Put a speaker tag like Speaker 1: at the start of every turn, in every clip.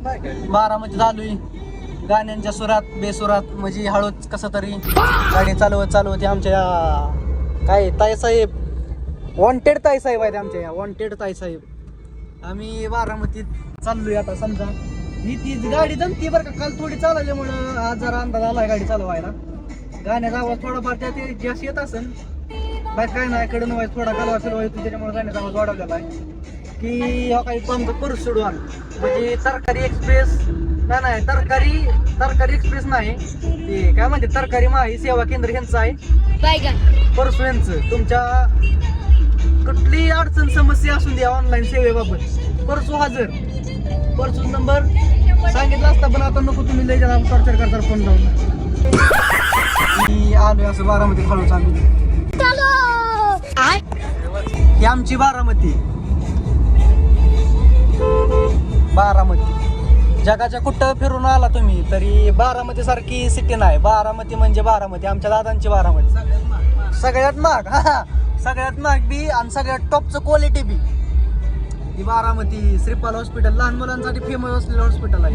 Speaker 1: बारामती चालू आहे गाण्यांच्या सुरात बेसुरात म्हणजे हळूच कसं तरी गाडी चालवत आमच्या काय ताईसाहेब वॉन्टेड ताईसाहेब आहेत आमच्या वॉन्टेड ताईसाहेब. आम्ही बारामतीत चाललोय आता. समजा ही ती गाडी जमती बरं का, काल थोडी चालवल्यामुळं आज जरा अंदाज आलाय गाडी चालवायला. गाण्याचा आवाज थोडाफार त्यात जास्त येत असेल, बाकी काय नाही. कडून व्हायचं थोडा कालवा फिरवा येतो त्याच्यामुळे गाण्याचा आवाज वाढवलेला आहे. की हा काही पंप परत सोडून म्हणजे तरकारी एक्सप्रेस नाही तरकारी एक्सप्रेस नाही ते काय म्हणते तरकारी माही सेवा केंद्र यांचं आहे परसू यांचं. तुमच्या कुठली अडचण समस्या असून द्या ऑनलाईन सेवेबाबत परसू हजर. परसू नंबर सांगितलं असता पण आता नको, तुम्ही लय जरा टॉर्चर करता फोन लावून. मी आलोय असं बारामती खालू चालू. ही आमची बारामती जगाच्या कुठं फिरून आला तुम्ही तरी बारामती सारखी सिटी नाही. बारामती म्हणजे बारामती, आमच्या दादांची बारामती सगळ्यात महाग. सगळ्यात महाग बी आणि सगळ्यात टॉपचं क्वालिटी बी. ही बारामती श्रीपाल हॉस्पिटल लहान मुलांसाठी फेमस असलेलं हॉस्पिटल आहे.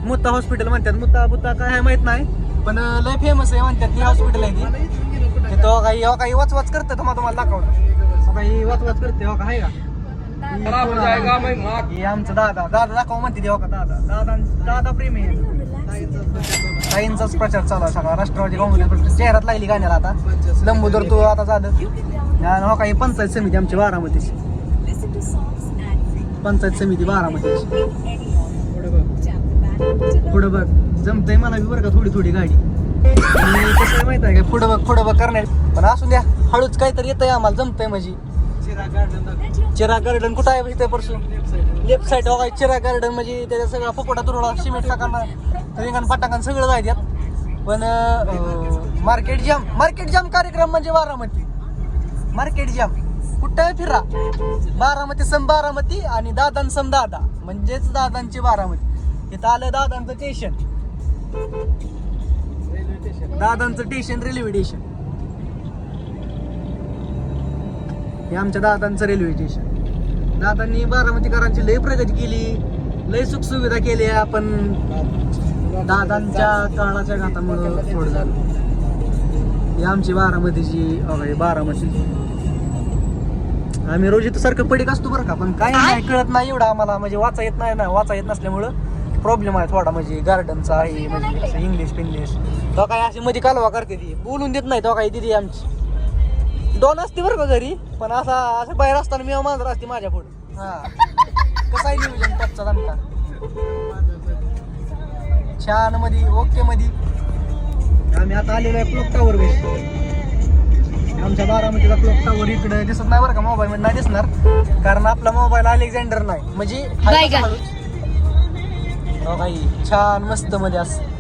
Speaker 1: मुत्ता हॉस्पिटल म्हणतात. मुत्ता काय माहित नाही पण लय फेमस आहे म्हणतात. ही हॉस्पिटल आहे ती. तो काही वाचवाच करते तुम्हाला दाखवलं. काही वाचवाच करते हो का, आहे का? हे आमचं दादा दाखव म्हणते देवा का दादा प्रेमी आहे. ताईंचाच प्रचार चालू आहे सगळा. राष्ट्रवादी काँग्रेस चेहऱ्यात लागली गाण्याला आता. लंबोदर तो आता झालं. हो काही पंचायत समिती आमची बारामतीची, पंचायत समिती बारामतीची. पुढं बघ जमतंय मला बी बरं का थोडी गाडी. कसं माहित आहे का, पुढं बघ करणार पण असू द्या हळूच काहीतरी येतंय आम्हाला, जमतंय म्हणजे. चिरा गार्डन कुठं आहे इथे परसू लेफ्ट साईड बघा. चिरा गार्डन म्हणजे त्याचा सगळा फुकोटा तुरडा सिमेंट टाकांना रिंगण पटाकन सगळं जायत यात. पण मार्केट जाम कार्यक्रम म्हणजे बारामती मार्केट जाम. कुठं फिरा बारामती सम बारामती आणि दादां सम दादा म्हणजेच दादांची बारामती. इथं आलं दादांचं स्टेशन, दादांचं स्टेशन रेल्वे स्टेशन. हे आमच्या दादांचं रेल्वे स्टेशन. दादांनी बारामतीकरांची लय प्रगती केली, लय सुखसुविधा केल्या, पण दादांच्या काळाच्या घातामुळं थोडं झालं. ही आमची बारामतीची बारामती. आम्ही रोज इथं सारखं पडीक असतो बरं का, पण काय नाही कळत नाही एवढं आम्हाला. म्हणजे वाचा येत नसल्यामुळं प्रॉब्लेम आहे थोडा. म्हणजे गार्डनचा आहे म्हणजे असं इंग्लिश तो काय अशी मध्ये कालवा करते ती, बोलून देत नाही. तो काय दिदी आमची दोन असते बरं का घरी, पण असं बाहेर असताना मी मांजर असते माझ्या पुढे. हा कसं आहे नियोजन टॉपचा आमचा छान मध्ये ओके मध्ये. आम्ही आता आलेलो आहे क्लॉक टावर वर. आमच्या बारामतीचा क्लॉक टावर इकडे दिसत नाही बरं का, मोबाईल मध्ये नाही दिसणार कारण आपला मोबाईल अलेक्झांडर नाही. म्हणजे काही छान मस्त मध्ये असं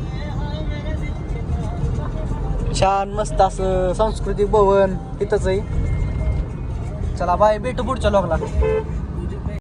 Speaker 1: छान मस्त असं सांस्कृतिक भवन इथंच आहे. चला बाय, भेटू पुढच्या लॉगला.